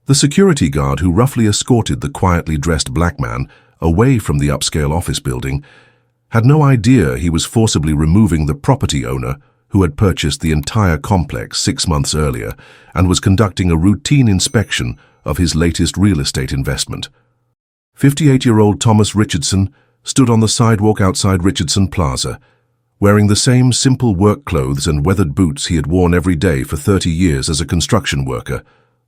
The security guard who roughly escorted the quietly dressed black man away from the upscale office building had no idea he was forcibly removing the property owner who had purchased the entire complex 6 months earlier and was conducting a routine inspection of his latest real estate investment. 58-year-old Thomas Richardson stood on the sidewalk outside Richardson Plaza, wearing the same simple work clothes and weathered boots he had worn every day for 30 years as a construction worker,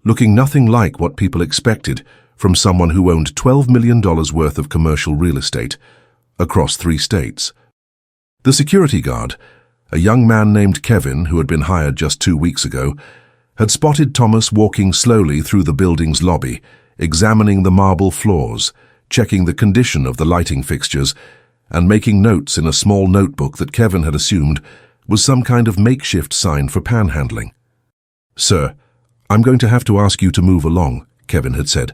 looking nothing like what people expected from someone who owned $12 million worth of commercial real estate across 3 states. The security guard, a young man named Kevin who had been hired just 2 weeks ago, had spotted Thomas walking slowly through the building's lobby, examining the marble floors, checking the condition of the lighting fixtures, and making notes in a small notebook that Kevin had assumed was some kind of makeshift sign for panhandling. "Sir, I'm going to have to ask you to move along," Kevin had said,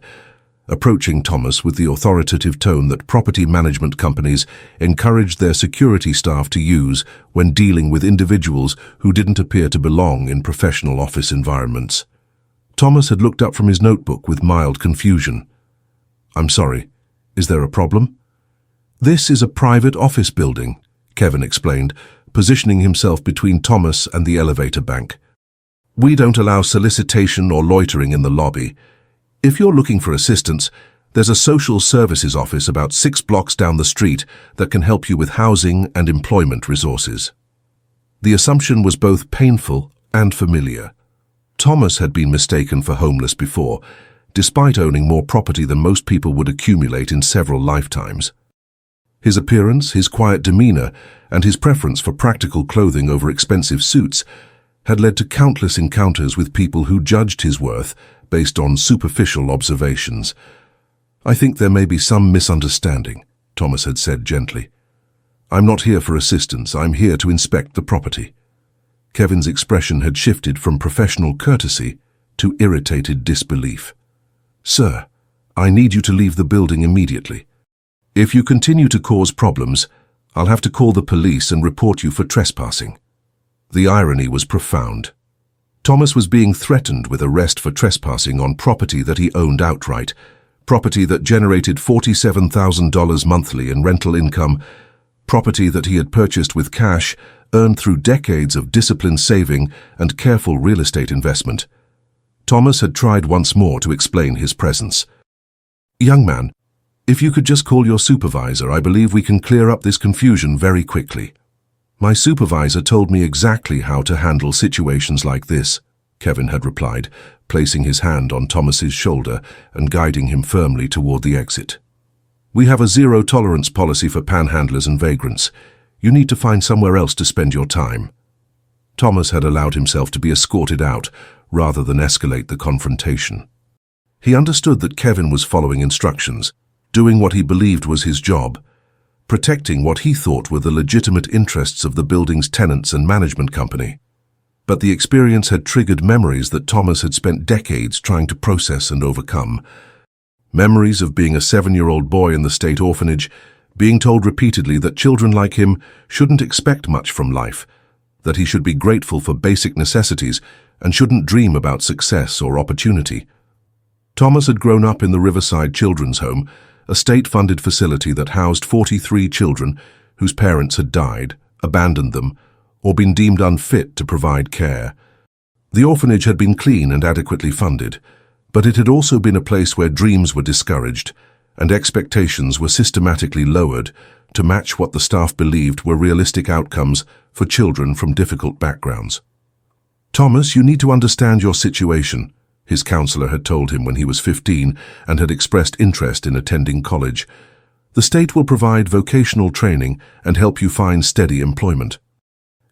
approaching Thomas with the authoritative tone that property management companies encouraged their security staff to use when dealing with individuals who didn't appear to belong in professional office environments. Thomas had looked up from his notebook with mild confusion. "I'm sorry, is there a problem?" "This is a private office building," Kevin explained, positioning himself between Thomas and the elevator bank. "We don't allow solicitation or loitering in the lobby. If you're looking for assistance, there's a social services office about 6 blocks down the street that can help you with housing and employment resources." The assumption was both painful and familiar. Thomas had been mistaken for homeless before, despite owning more property than most people would accumulate in several lifetimes. His appearance, his quiet demeanor, and his preference for practical clothing over expensive suits had led to countless encounters with people who judged his worth based on superficial observations. "I think there may be some misunderstanding," Thomas had said gently. "I'm not here for assistance, I'm here to inspect the property." Kevin's expression had shifted from professional courtesy to irritated disbelief. "Sir, I need you to leave the building immediately. If you continue to cause problems, I'll have to call the police and report you for trespassing." The irony was profound. Thomas was being threatened with arrest for trespassing on property that he owned outright, property that generated $47,000 monthly in rental income, property that he had purchased with cash earned through decades of disciplined saving and careful real estate investment. Thomas had tried once more to explain his presence. "Young man, if you could just call your supervisor, I believe we can clear up this confusion very quickly." "My supervisor told me exactly how to handle situations like this," Kevin had replied, placing his hand on Thomas's shoulder and guiding him firmly toward the exit. "We have a zero-tolerance policy for panhandlers and vagrants. You need to find somewhere else to spend your time." Thomas had allowed himself to be escorted out rather than escalate the confrontation. He understood that Kevin was following instructions, doing what he believed was his job, protecting what he thought were the legitimate interests of the building's tenants and management company. But the experience had triggered memories that Thomas had spent decades trying to process and overcome. Memories of being a 7-year-old boy in the state orphanage, being told repeatedly that children like him shouldn't expect much from life, that he should be grateful for basic necessities and shouldn't dream about success or opportunity. Thomas had grown up in the Riverside Children's Home, a state-funded facility that housed 43 children whose parents had died, abandoned them, or been deemed unfit to provide care. The orphanage had been clean and adequately funded, but it had also been a place where dreams were discouraged and expectations were systematically lowered to match what the staff believed were realistic outcomes for children from difficult backgrounds. "Thomas, you need to understand your situation," his counselor had told him when he was 15 and had expressed interest in attending college. "The state will provide vocational training and help you find steady employment.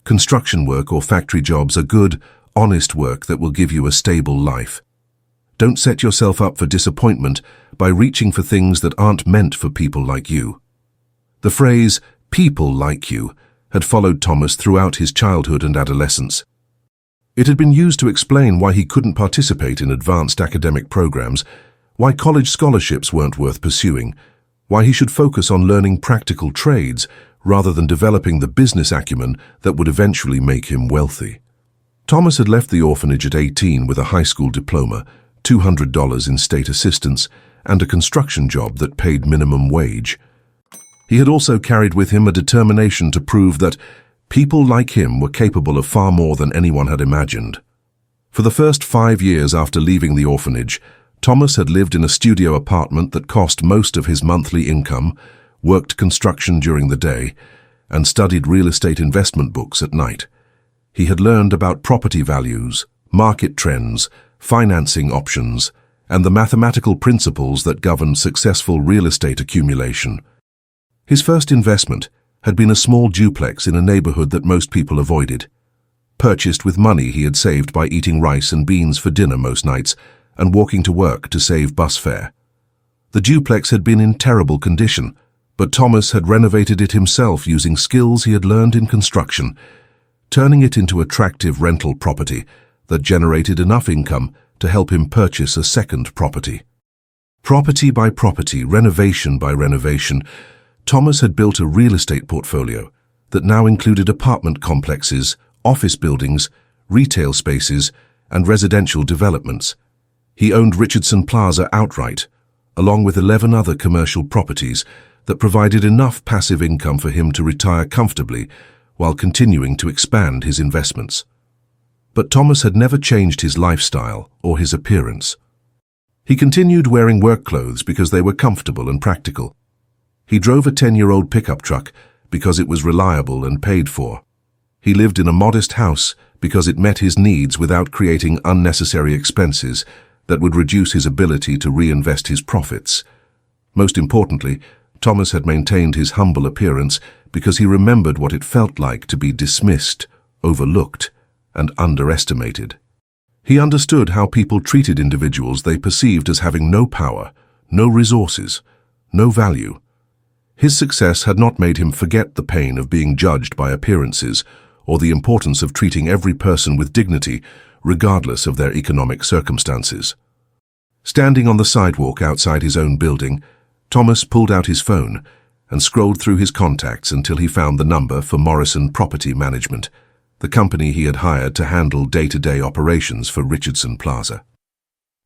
Construction work or factory jobs are good, honest work that will give you a stable life. Don't set yourself up for disappointment by reaching for things that aren't meant for people like you." The phrase, "people like you," had followed Thomas throughout his childhood and adolescence. It had been used to explain why he couldn't participate in advanced academic programs, why college scholarships weren't worth pursuing, why he should focus on learning practical trades rather than developing the business acumen that would eventually make him wealthy. Thomas had left the orphanage at 18 with a high school diploma, $200 in state assistance, and a construction job that paid minimum wage. He had also carried with him a determination to prove that people like him were capable of far more than anyone had imagined. For the first 5 years after leaving the orphanage, Thomas had lived in a studio apartment that cost most of his monthly income, worked construction during the day, and studied real estate investment books at night. He had learned about property values, market trends, financing options, and the mathematical principles that govern successful real estate accumulation. His first investment had been a small duplex in a neighborhood that most people avoided, purchased with money he had saved by eating rice and beans for dinner most nights and walking to work to save bus fare. The duplex had been in terrible condition, but Thomas had renovated it himself using skills he had learned in construction, turning it into attractive rental property that generated enough income to help him purchase a second property. Property by property, renovation by renovation, Thomas had built a real estate portfolio that now included apartment complexes, office buildings, retail spaces, and residential developments. He owned Richardson Plaza outright, along with 11 other commercial properties that provided enough passive income for him to retire comfortably while continuing to expand his investments. But Thomas had never changed his lifestyle or his appearance. He continued wearing work clothes because they were comfortable and practical. He drove a 10-year-old pickup truck because it was reliable and paid for. He lived in a modest house because it met his needs without creating unnecessary expenses that would reduce his ability to reinvest his profits. Most importantly, Thomas had maintained his humble appearance because he remembered what it felt like to be dismissed, overlooked, and underestimated. He understood how people treated individuals they perceived as having no power, no resources, no value. His success had not made him forget the pain of being judged by appearances or the importance of treating every person with dignity, regardless of their economic circumstances. Standing on the sidewalk outside his own building, Thomas pulled out his phone and scrolled through his contacts until he found the number for Morrison Property Management, the company he had hired to handle day-to-day operations for Richardson Plaza.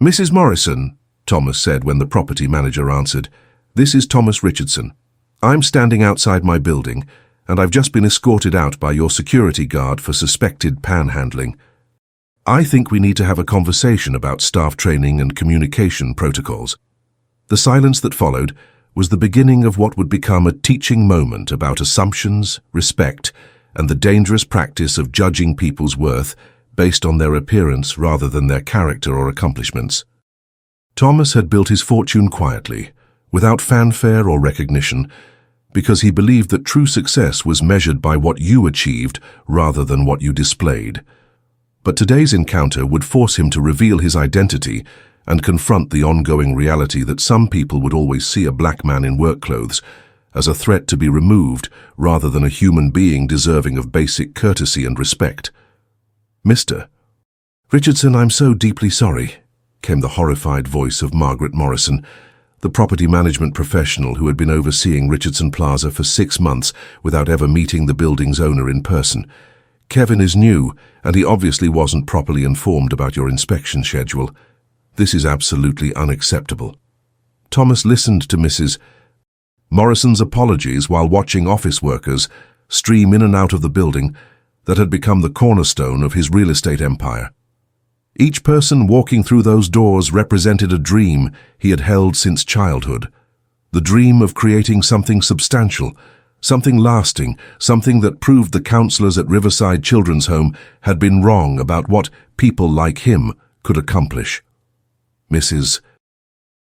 "Mrs. Morrison," Thomas said when the property manager answered, "this is Thomas Richardson. I'm standing outside my building, and I've just been escorted out by your security guard for suspected panhandling. I think we need to have a conversation about staff training and communication protocols." The silence that followed was the beginning of what would become a teaching moment about assumptions, respect, and the dangerous practice of judging people's worth based on their appearance rather than their character or accomplishments. Thomas had built his fortune quietly, without fanfare or recognition, because he believed that true success was measured by what you achieved rather than what you displayed. But today's encounter would force him to reveal his identity and confront the ongoing reality that some people would always see a black man in work clothes as a threat to be removed rather than a human being deserving of basic courtesy and respect. "Mr. Richardson, I'm so deeply sorry," came the horrified voice of Margaret Morrison, the property management professional who had been overseeing Richardson Plaza for 6 months without ever meeting the building's owner in person. "Kevin is new, and he obviously wasn't properly informed about your inspection schedule. This is absolutely unacceptable." Thomas listened to Mrs. Morrison's apologies while watching office workers stream in and out of the building that had become the cornerstone of his real estate empire. Each person walking through those doors represented a dream he had held since childhood, the dream of creating something substantial, something lasting, something that proved the counselors at Riverside Children's Home had been wrong about what people like him could accomplish. "Mrs.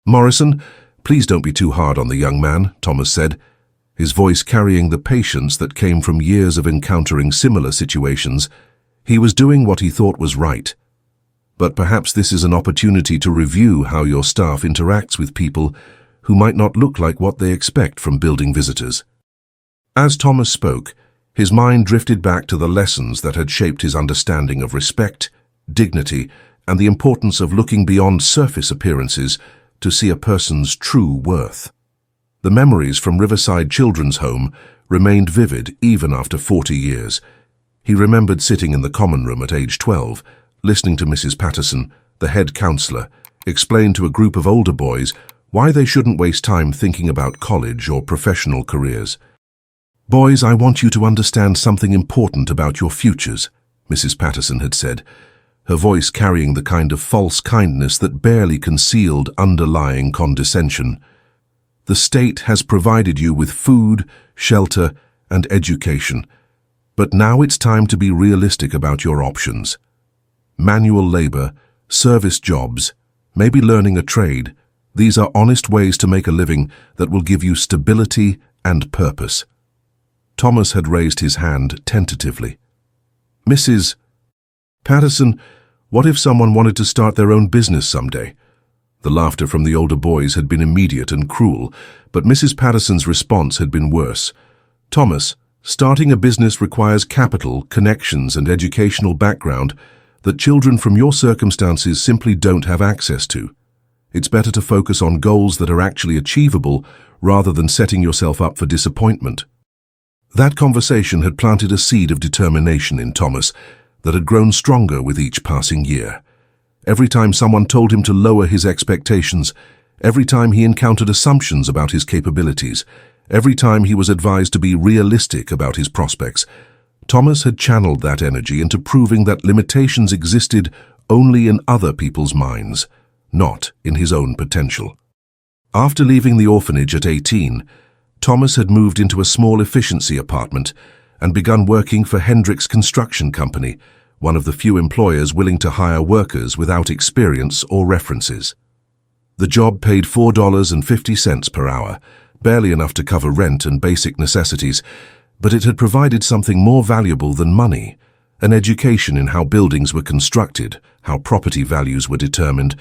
Morrison, please don't be too hard on the young man," Thomas said, his voice carrying the patience that came from years of encountering similar situations. He was doing what he thought was right. "But perhaps this is an opportunity to review how your staff interacts with people who might not look like what they expect from building visitors." As Thomas spoke, his mind drifted back to the lessons that had shaped his understanding of respect, dignity, and the importance of looking beyond surface appearances to see a person's true worth. The memories from Riverside Children's Home remained vivid even after 40 years. He remembered sitting in the common room at age 12, listening to Mrs. Patterson, the head counselor, explained to a group of older boys why they shouldn't waste time thinking about college or professional careers. "Boys, I want you to understand something important about your futures," Mrs. Patterson had said, her voice carrying the kind of false kindness that barely concealed underlying condescension. "The state has provided you with food, shelter, and education, but now it's time to be realistic about your options. Manual labor, service jobs, maybe learning a trade, these are honest ways to make a living that will give you stability and purpose." Thomas had raised his hand tentatively. "Mrs. Patterson, what if someone wanted to start their own business someday?" The laughter from the older boys had been immediate and cruel, but Mrs. Patterson's response had been worse. "Thomas, starting a business requires capital, connections, and educational background that children from your circumstances simply don't have access to. It's better to focus on goals that are actually achievable rather than setting yourself up for disappointment." That conversation had planted a seed of determination in Thomas that had grown stronger with each passing year. Every time someone told him to lower his expectations, every time he encountered assumptions about his capabilities, every time he was advised to be realistic about his prospects, Thomas had channeled that energy into proving that limitations existed only in other people's minds, not in his own potential. After leaving the orphanage at 18, Thomas had moved into a small efficiency apartment and begun working for Hendricks Construction Company, one of the few employers willing to hire workers without experience or references. The job paid $4.50 per hour, barely enough to cover rent and basic necessities, but it had provided something more valuable than money, an education in how buildings were constructed, how property values were determined,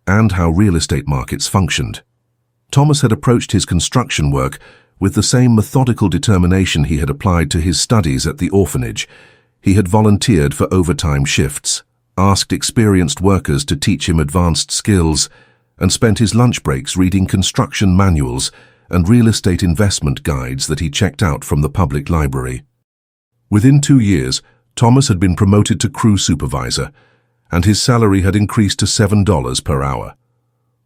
and how real estate markets functioned. Thomas had approached his construction work with the same methodical determination he had applied to his studies at the orphanage. He had volunteered for overtime shifts, asked experienced workers to teach him advanced skills, and spent his lunch breaks reading construction manuals and real estate investment guides that he checked out from the public library. Within 2 years, Thomas had been promoted to crew supervisor, and his salary had increased to $7 per hour.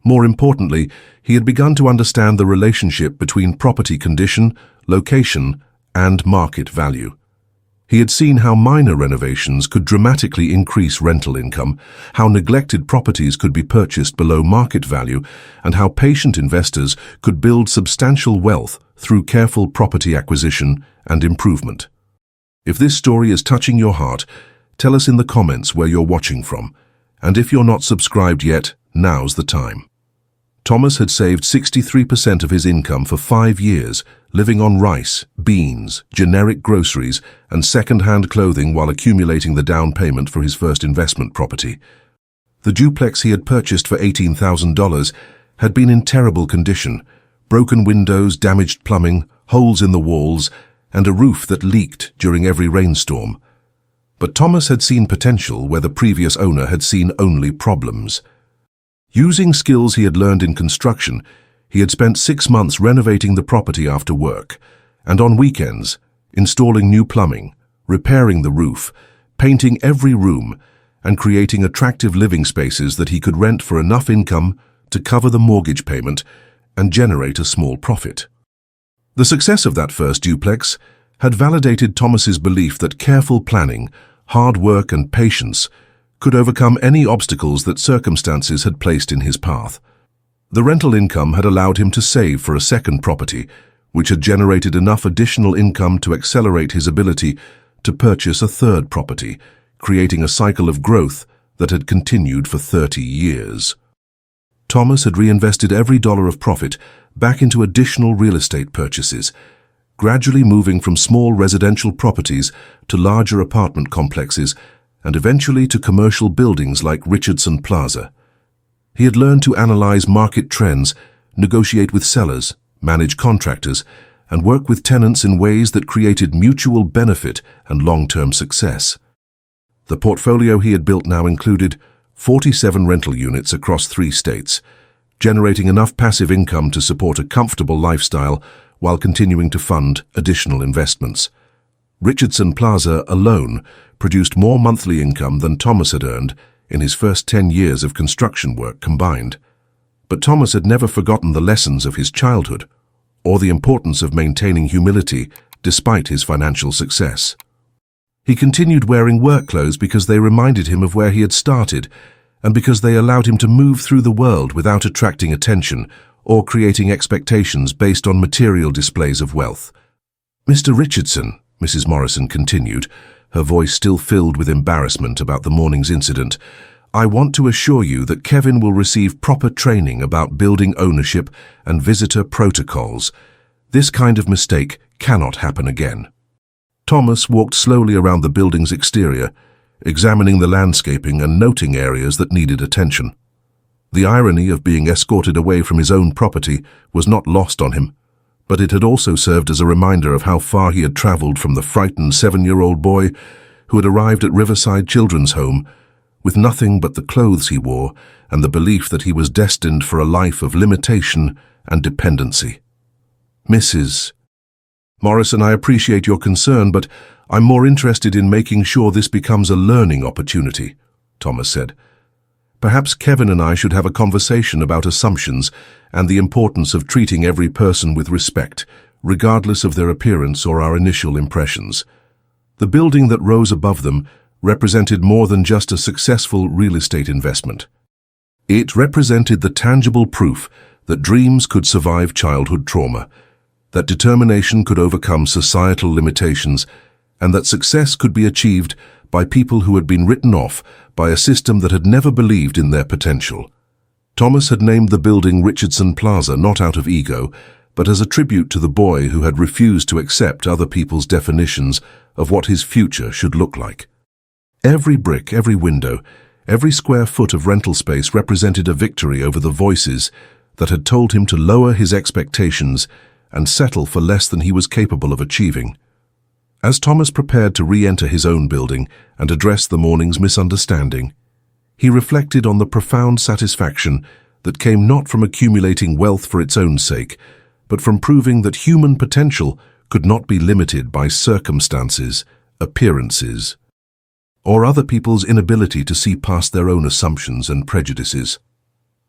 More importantly, he had begun to understand the relationship between property condition, location, and market value. He had seen how minor renovations could dramatically increase rental income, how neglected properties could be purchased below market value, and how patient investors could build substantial wealth through careful property acquisition and improvement. If this story is touching your heart, tell us in the comments where you're watching from. And if you're not subscribed yet, now's the time. Thomas had saved 63% of his income for 5 years, living on rice, beans, generic groceries, and second-hand clothing while accumulating the down payment for his first investment property. The duplex he had purchased for $18,000 had been in terrible condition: broken windows, damaged plumbing, holes in the walls, and a roof that leaked during every rainstorm. But Thomas had seen potential where the previous owner had seen only problems. Using skills he had learned in construction, he had spent 6 months renovating the property after work, and on weekends, installing new plumbing, repairing the roof, painting every room, and creating attractive living spaces that he could rent for enough income to cover the mortgage payment and generate a small profit. The success of that first duplex had validated Thomas's belief that careful planning, hard work, and patience could overcome any obstacles that circumstances had placed in his path. The rental income had allowed him to save for a second property, which had generated enough additional income to accelerate his ability to purchase a third property, creating a cycle of growth that had continued for 30 years. Thomas had reinvested every dollar of profit back into additional real estate purchases, gradually moving from small residential properties to larger apartment complexes and eventually to commercial buildings like Richardson Plaza. He had learned to analyze market trends, negotiate with sellers, manage contractors, and work with tenants in ways that created mutual benefit and long-term success. The portfolio he had built now included 47 rental units across 3 states, generating enough passive income to support a comfortable lifestyle while continuing to fund additional investments. Richardson Plaza alone produced more monthly income than Thomas had earned in his first 10 years of construction work combined. But Thomas had never forgotten the lessons of his childhood, or the importance of maintaining humility despite his financial success. He continued wearing work clothes because they reminded him of where he had started, and because they allowed him to move through the world without attracting attention or creating expectations based on material displays of wealth. "Mr. Richardson," Mrs. Morrison continued, her voice still filled with embarrassment about the morning's incident, "I want to assure you that Kevin will receive proper training about building ownership and visitor protocols. This kind of mistake cannot happen again." Thomas walked slowly around the building's exterior, examining the landscaping and noting areas that needed attention. The irony of being escorted away from his own property was not lost on him, but it had also served as a reminder of how far he had traveled from the frightened 7-year-old boy who had arrived at Riverside Children's Home with nothing but the clothes he wore and the belief that he was destined for a life of limitation and dependency. "Mrs. Morrison, I appreciate your concern, but I'm more interested in making sure this becomes a learning opportunity," Thomas said. "Perhaps Kevin and I should have a conversation about assumptions and the importance of treating every person with respect, regardless of their appearance or our initial impressions." The building that rose above them represented more than just a successful real estate investment. It represented the tangible proof that dreams could survive childhood trauma, that determination could overcome societal limitations, and that success could be achieved by people who had been written off by a system that had never believed in their potential. Thomas had named the building Richardson Plaza not out of ego, but as a tribute to the boy who had refused to accept other people's definitions of what his future should look like. Every brick, every window, every square foot of rental space represented a victory over the voices that had told him to lower his expectations and settle for less than he was capable of achieving. As Thomas prepared to re-enter his own building and address the morning's misunderstanding, he reflected on the profound satisfaction that came not from accumulating wealth for its own sake, but from proving that human potential could not be limited by circumstances, appearances, or other people's inability to see past their own assumptions and prejudices.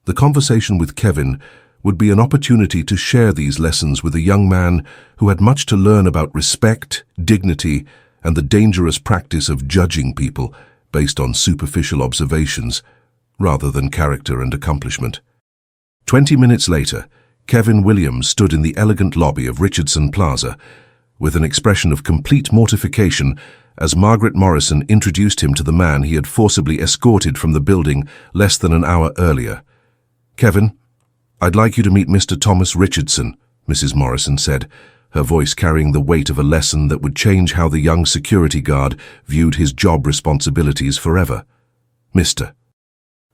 The conversation with Kevin would be an opportunity to share these lessons with a young man who had much to learn about respect, dignity, and the dangerous practice of judging people based on superficial observations, rather than character and accomplishment. 20 minutes later, Kevin Williams stood in the elegant lobby of Richardson Plaza with an expression of complete mortification as Margaret Morrison introduced him to the man he had forcibly escorted from the building less than an hour earlier. "Kevin, I'd like you to meet Mr. Thomas Richardson," Mrs. Morrison said, her voice carrying the weight of a lesson that would change how the young security guard viewed his job responsibilities forever. "Mr.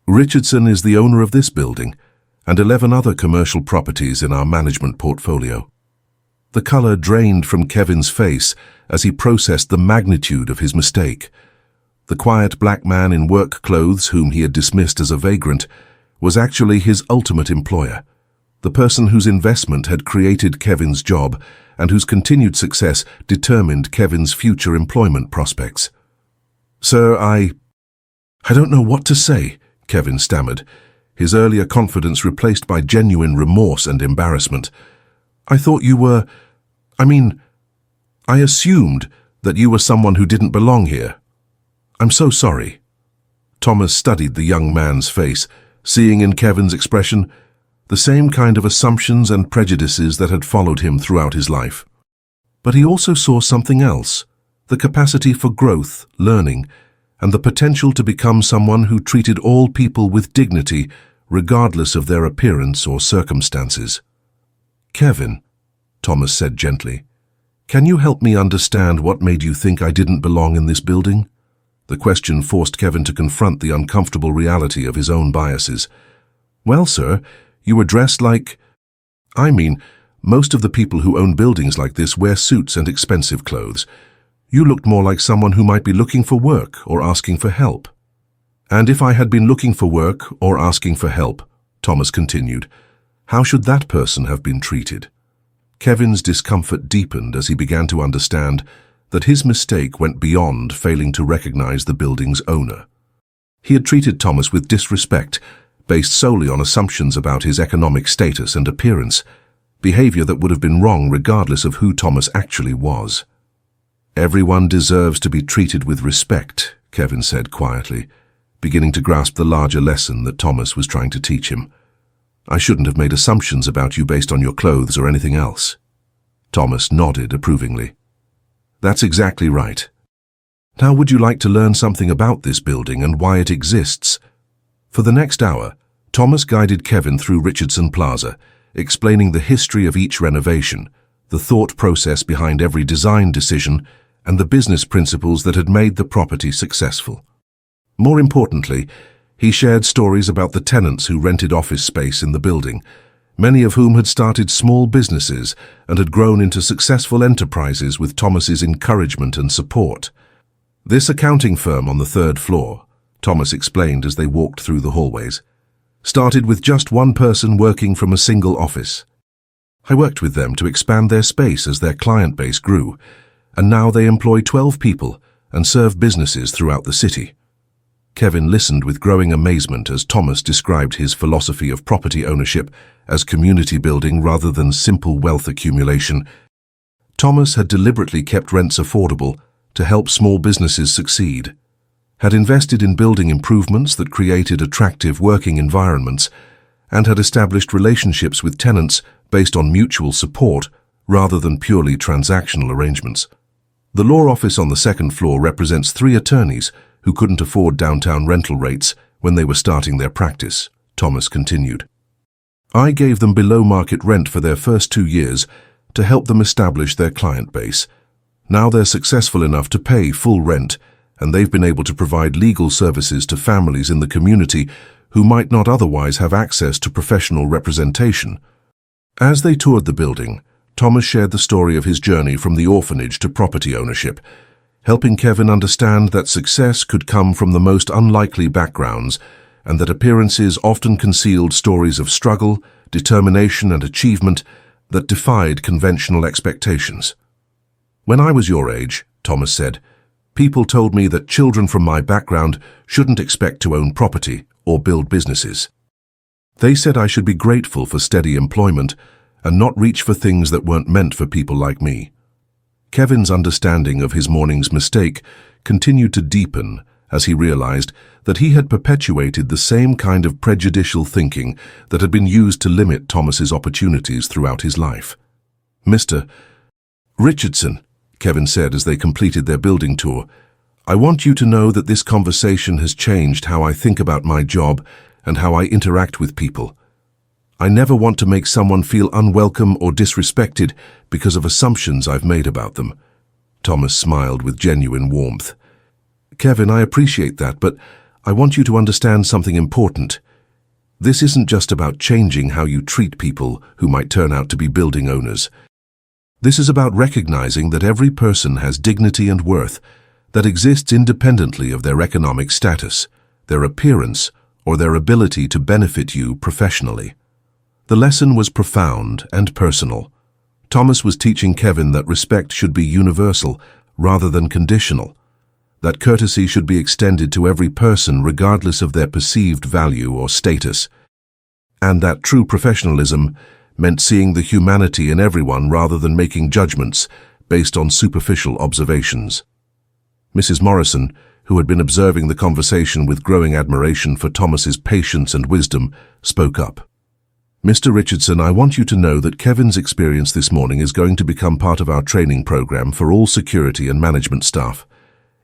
Richardson is the owner of this building and 11 other commercial properties in our management portfolio." The color drained from Kevin's face as he processed the magnitude of his mistake. The quiet black man in work clothes whom he had dismissed as a vagrant was actually his ultimate employer, the person whose investment had created Kevin's job and whose continued success determined Kevin's future employment prospects. "Sir, I don't know what to say," Kevin stammered, his earlier confidence replaced by genuine remorse and embarrassment. "I thought you were... I assumed that you were someone who didn't belong here. I'm so sorry." Thomas studied the young man's face, seeing in Kevin's expression the same kind of assumptions and prejudices that had followed him throughout his life. But he also saw something else, the capacity for growth, learning, and the potential to become someone who treated all people with dignity, regardless of their appearance or circumstances. "Kevin," Thomas said gently, "can you help me understand what made you think I didn't belong in this building?" The question forced Kevin to confront the uncomfortable reality of his own biases. "Well, sir, you were dressed like... most of the people who own buildings like this wear suits and expensive clothes. You looked more like someone who might be looking for work or asking for help." "And if I had been looking for work or asking for help," Thomas continued, "how should that person have been treated?" Kevin's discomfort deepened as he began to understand that his mistake went beyond failing to recognize the building's owner. He had treated Thomas with disrespect, based solely on assumptions about his economic status and appearance, behavior that would have been wrong regardless of who Thomas actually was. "Everyone deserves to be treated with respect," Kevin said quietly, beginning to grasp the larger lesson that Thomas was trying to teach him. "I shouldn't have made assumptions about you based on your clothes or anything else." Thomas nodded approvingly. "That's exactly right. Now would you like to learn something about this building and why it exists?" For the next hour, Thomas guided Kevin through Richardson Plaza, explaining the history of each renovation, the thought process behind every design decision, and the business principles that had made the property successful. More importantly, he shared stories about the tenants who rented office space in the building, many of whom had started small businesses and had grown into successful enterprises with Thomas's encouragement and support. "This accounting firm on the third floor," Thomas explained as they walked through the hallways, "started with just one person working from a single office. I worked with them to expand their space as their client base grew, and now they employ 12 people and serve businesses throughout the city." Kevin listened with growing amazement as Thomas described his philosophy of property ownership as community building rather than simple wealth accumulation. Thomas had deliberately kept rents affordable to help small businesses succeed, had invested in building improvements that created attractive working environments, and had established relationships with tenants based on mutual support rather than purely transactional arrangements. The law office on the second floor represents 3 attorneys who couldn't afford downtown rental rates when they were starting their practice, Thomas continued. "I gave them below-market rent for their first 2 years to help them establish their client base. Now they're successful enough to pay full rent, and they've been able to provide legal services to families in the community who might not otherwise have access to professional representation." As they toured the building, Thomas shared the story of his journey from the orphanage to property ownership, helping Kevin understand that success could come from the most unlikely backgrounds and that appearances often concealed stories of struggle, determination, and achievement that defied conventional expectations. "When I was your age," Thomas said, "people told me that children from my background shouldn't expect to own property or build businesses. They said I should be grateful for steady employment and not reach for things that weren't meant for people like me." Kevin's understanding of his morning's mistake continued to deepen as he realized that he had perpetuated the same kind of prejudicial thinking that had been used to limit Thomas's opportunities throughout his life. "Mr. Richardson," Kevin said as they completed their building tour, "I want you to know that this conversation has changed how I think about my job and how I interact with people. I never want to make someone feel unwelcome or disrespected because of assumptions I've made about them." Thomas smiled with genuine warmth. "Kevin, I appreciate that, but I want you to understand something important. This isn't just about changing how you treat people who might turn out to be building owners. This is about recognizing that every person has dignity and worth that exists independently of their economic status, their appearance, or their ability to benefit you professionally." The lesson was profound and personal. Thomas was teaching Kevin that respect should be universal rather than conditional, that courtesy should be extended to every person regardless of their perceived value or status, and that true professionalism meant seeing the humanity in everyone rather than making judgments based on superficial observations. Mrs. Morrison, who had been observing the conversation with growing admiration for Thomas's patience and wisdom, spoke up. "Mr. Richardson, I want you to know that Kevin's experience this morning is going to become part of our training program for all security and management staff.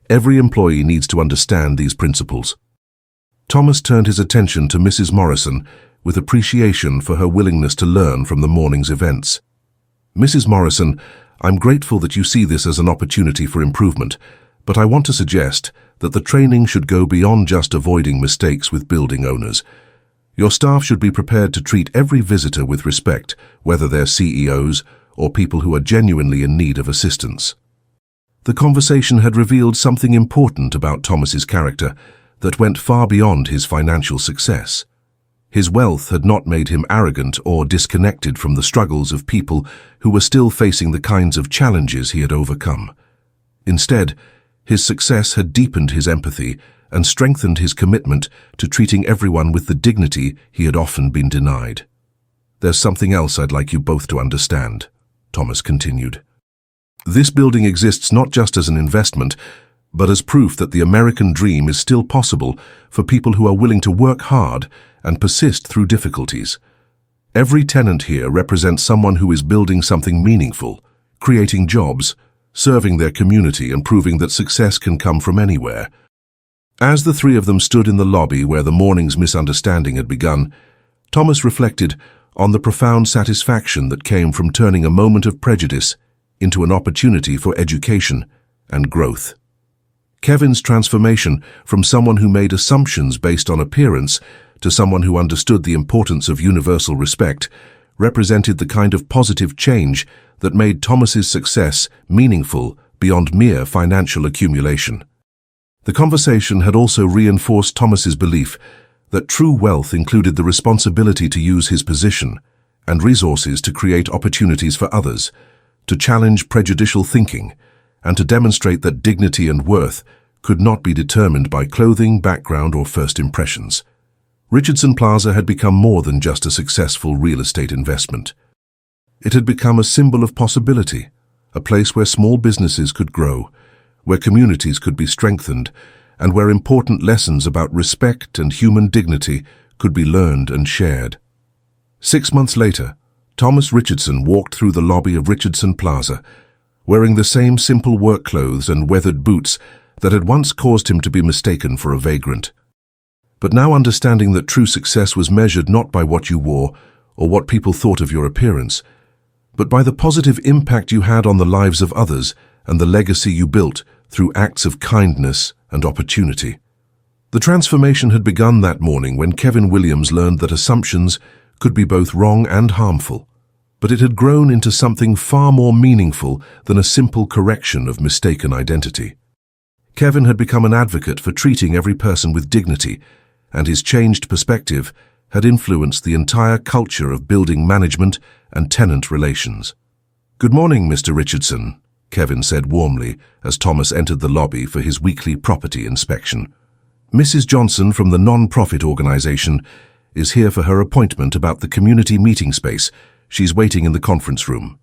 Every employee needs to understand these principles." Thomas turned his attention to Mrs. Morrison with appreciation for her willingness to learn from the morning's events. "Mrs. Morrison, I'm grateful that you see this as an opportunity for improvement, but I want to suggest that the training should go beyond just avoiding mistakes with building owners. Your staff should be prepared to treat every visitor with respect, whether they're CEOs or people who are genuinely in need of assistance." The conversation had revealed something important about Thomas's character that went far beyond his financial success. His wealth had not made him arrogant or disconnected from the struggles of people who were still facing the kinds of challenges he had overcome. Instead, his success had deepened his empathy and strengthened his commitment to treating everyone with the dignity he had often been denied. "There's something else I'd like you both to understand," Thomas continued. "This building exists not just as an investment, but as proof that the American dream is still possible for people who are willing to work hard and persist through difficulties. Every tenant here represents someone who is building something meaningful, creating jobs, serving their community, and proving that success can come from anywhere." As the three of them stood in the lobby where the morning's misunderstanding had begun, Thomas reflected on the profound satisfaction that came from turning a moment of prejudice into an opportunity for education and growth. Kevin's transformation from someone who made assumptions based on appearance to someone who understood the importance of universal respect represented the kind of positive change that made Thomas's success meaningful beyond mere financial accumulation. The conversation had also reinforced Thomas's belief that true wealth included the responsibility to use his position and resources to create opportunities for others, to challenge prejudicial thinking, and to demonstrate that dignity and worth could not be determined by clothing, background, or first impressions. Richardson Plaza had become more than just a successful real estate investment. It had become a symbol of possibility, a place where small businesses could grow, where communities could be strengthened, and where important lessons about respect and human dignity could be learned and shared. 6 months later, Thomas Richardson walked through the lobby of Richardson Plaza, wearing the same simple work clothes and weathered boots that had once caused him to be mistaken for a vagrant. But now understanding that true success was measured not by what you wore or what people thought of your appearance, but by the positive impact you had on the lives of others and the legacy you built through acts of kindness and opportunity. The transformation had begun that morning when Kevin Williams learned that assumptions could be both wrong and harmful, but it had grown into something far more meaningful than a simple correction of mistaken identity. Kevin had become an advocate for treating every person with dignity, and his changed perspective had influenced the entire culture of building management and tenant relations. "Good morning, Mr. Richardson," Kevin said warmly as Thomas entered the lobby for his weekly property inspection. "Mrs. Johnson from the non-profit organization is here for her appointment about the community meeting space. She's waiting in the conference room."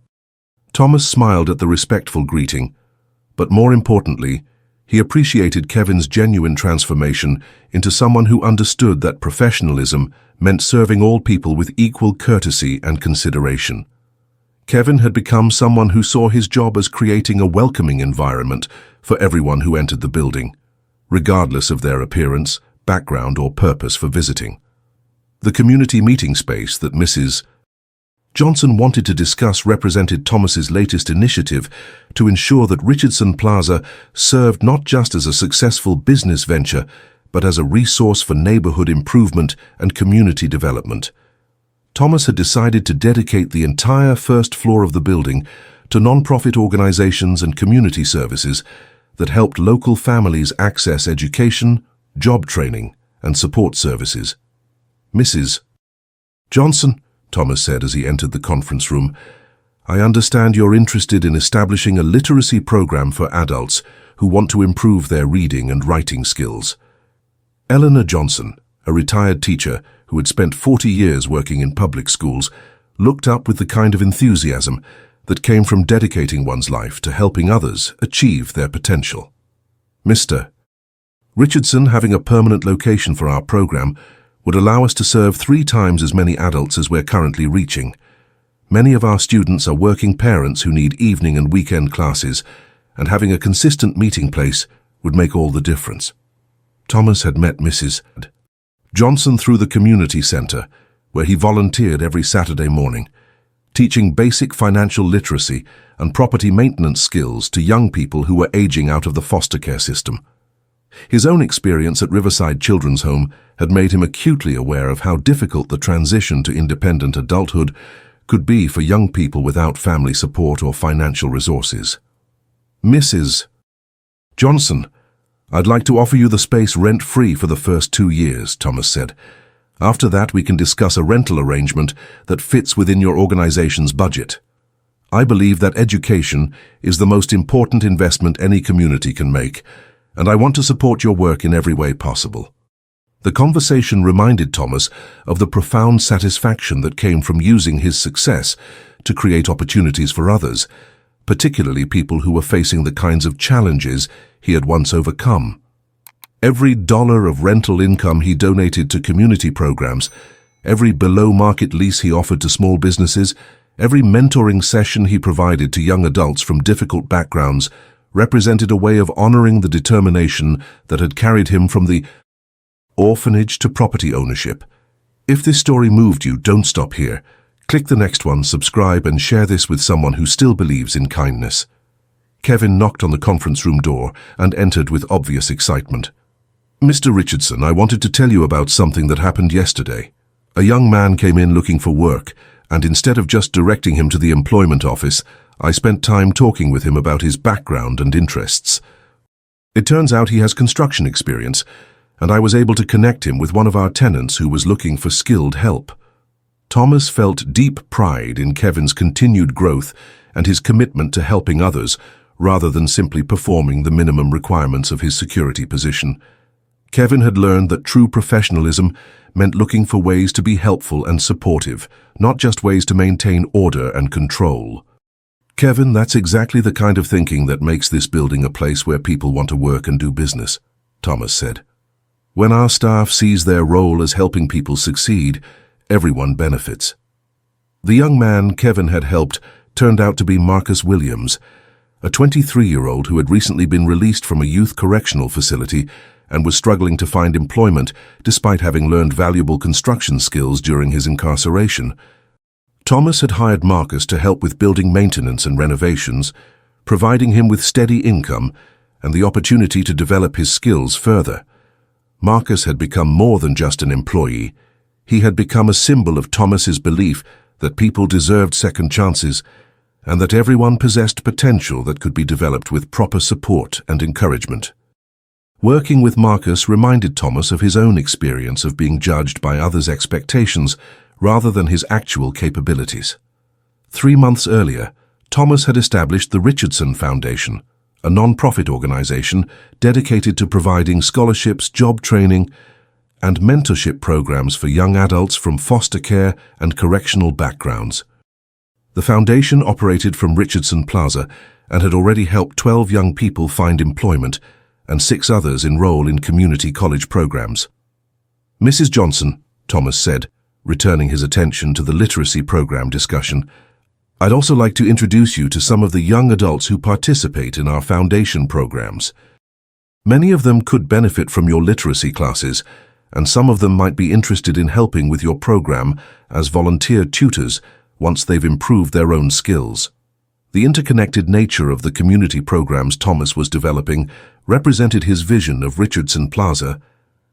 Thomas smiled at the respectful greeting, but more importantly, he appreciated Kevin's genuine transformation into someone who understood that professionalism meant serving all people with equal courtesy and consideration. Kevin had become someone who saw his job as creating a welcoming environment for everyone who entered the building, regardless of their appearance, background, or purpose for visiting. The community meeting space that Mrs. Johnson wanted to discuss represented Thomas's latest initiative to ensure that Richardson Plaza served not just as a successful business venture, but as a resource for neighborhood improvement and community development. Thomas had decided to dedicate the entire first floor of the building to non-profit organizations and community services that helped local families access education, job training, and support services. "Mrs. Johnson," Thomas said as he entered the conference room, "I understand you're interested in establishing a literacy program for adults who want to improve their reading and writing skills." Eleanor Johnson, a retired teacher who had spent 40 years working in public schools, looked up with the kind of enthusiasm that came from dedicating one's life to helping others achieve their potential. "Mr. Richardson, having a permanent location for our program would allow us to serve 3 times as many adults as we're currently reaching. Many of our students are working parents who need evening and weekend classes, and having a consistent meeting place would make all the difference." Thomas had met Mrs. Johnson through the community center, where he volunteered every Saturday morning, teaching basic financial literacy and property maintenance skills to young people who were aging out of the foster care system. His own experience at Riverside Children's Home had made him acutely aware of how difficult the transition to independent adulthood could be for young people without family support or financial resources. "Mrs. Johnson, I'd like to offer you the space rent-free for the first 2 years," Thomas said. "After that, we can discuss a rental arrangement that fits within your organization's budget. I believe that education is the most important investment any community can make, and I want to support your work in every way possible." The conversation reminded Thomas of the profound satisfaction that came from using his success to create opportunities for others, particularly people who were facing the kinds of challenges he had once overcome. Every dollar of rental income he donated to community programs, every below-market lease he offered to small businesses, every mentoring session he provided to young adults from difficult backgrounds represented a way of honoring the determination that had carried him from the orphanage to property ownership. If this story moved you, don't stop here. Click the next one, subscribe, and share this with someone who still believes in kindness. Kevin knocked on the conference room door and entered with obvious excitement. "Mr. Richardson, I wanted to tell you about something that happened yesterday. A young man came in looking for work, and instead of just directing him to the employment office, I spent time talking with him about his background and interests. It turns out he has construction experience, and I was able to connect him with one of our tenants who was looking for skilled help." Thomas felt deep pride in Kevin's continued growth and his commitment to helping others, rather than simply performing the minimum requirements of his security position. Kevin had learned that true professionalism meant looking for ways to be helpful and supportive, not just ways to maintain order and control. "Kevin, that's exactly the kind of thinking that makes this building a place where people want to work and do business," Thomas said. "When our staff sees their role as helping people succeed, everyone benefits." The young man Kevin had helped turned out to be Marcus Williams, a 23-year-old who had recently been released from a youth correctional facility and was struggling to find employment despite having learned valuable construction skills during his incarceration. Thomas had hired Marcus to help with building maintenance and renovations, providing him with steady income and the opportunity to develop his skills further. Marcus had become more than just an employee. He had become a symbol of Thomas's belief that people deserved second chances and that everyone possessed potential that could be developed with proper support and encouragement. Working with Marcus reminded Thomas of his own experience of being judged by others' expectations rather than his actual capabilities. 3 months earlier, Thomas had established the Richardson Foundation, a non-profit organization dedicated to providing scholarships, job training, and mentorship programs for young adults from foster care and correctional backgrounds. The foundation operated from Richardson Plaza and had already helped 12 young people find employment and 6 others enroll in community college programs. "Mrs. Johnson," Thomas said, returning his attention to the literacy program discussion, "I'd also like to introduce you to some of the young adults who participate in our foundation programs. Many of them could benefit from your literacy classes, and some of them might be interested in helping with your program as volunteer tutors once they've improved their own skills." The interconnected nature of the community programs Thomas was developing represented his vision of Richardson Plaza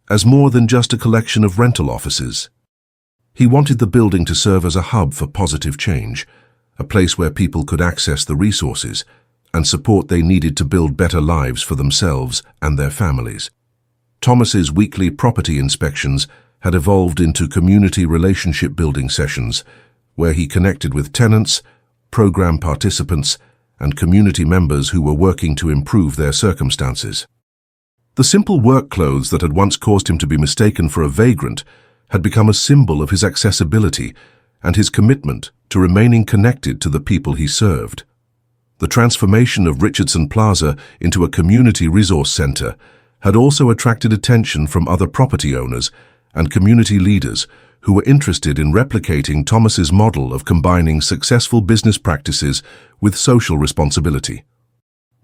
as more than just a collection of rental offices. He wanted the building to serve as a hub for positive change, a place where people could access the resources and support they needed to build better lives for themselves and their families. Thomas's weekly property inspections had evolved into community relationship building sessions, where he connected with tenants, program participants, and community members who were working to improve their circumstances. The simple work clothes that had once caused him to be mistaken for a vagrant had become a symbol of his accessibility and his commitment to remaining connected to the people he served. The transformation of Richardson Plaza into a community resource center had also attracted attention from other property owners and community leaders who were interested in replicating Thomas's model of combining successful business practices with social responsibility.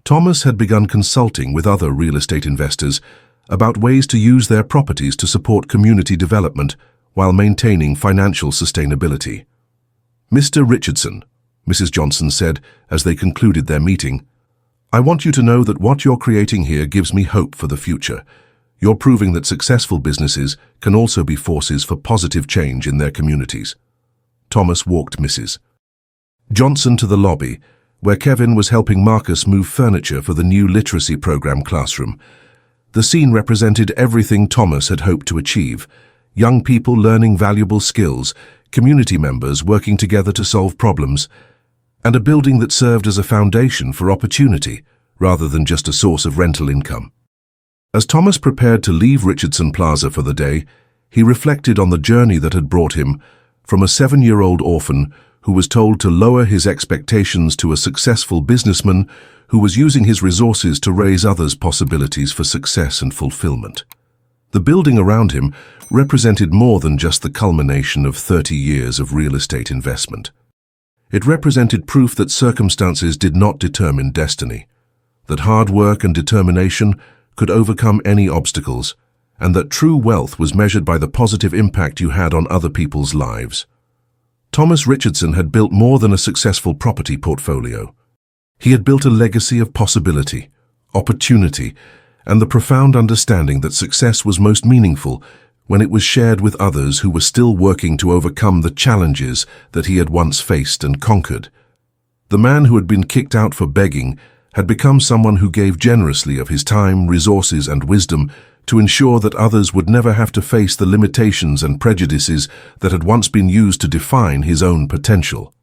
Thomas had begun consulting with other real estate investors about ways to use their properties to support community development while maintaining financial sustainability. "Mr. Richardson," Mrs. Johnson said as they concluded their meeting, "I want you to know that what you're creating here gives me hope for the future. You're proving that successful businesses can also be forces for positive change in their communities." Thomas walked Mrs. Johnson to the lobby, where Kevin was helping Marcus move furniture for the new literacy program classroom. The scene represented everything Thomas had hoped to achieve: young people learning valuable skills, community members working together to solve problems, and a building that served as a foundation for opportunity rather than just a source of rental income. As Thomas prepared to leave Richardson Plaza for the day, he reflected on the journey that had brought him from a 7-year-old orphan who was told to lower his expectations to a successful businessman who was using his resources to raise others' possibilities for success and fulfillment. The building around him represented more than just the culmination of 30 years of real estate investment. It represented proof that circumstances did not determine destiny, that hard work and determination could overcome any obstacles, and that true wealth was measured by the positive impact you had on other people's lives. Thomas Richardson had built more than a successful property portfolio. He had built a legacy of possibility, opportunity, and the profound understanding that success was most meaningful when it was shared with others who were still working to overcome the challenges that he had once faced and conquered. The man who had been kicked out for begging had become someone who gave generously of his time, resources, and wisdom to ensure that others would never have to face the limitations and prejudices that had once been used to define his own potential.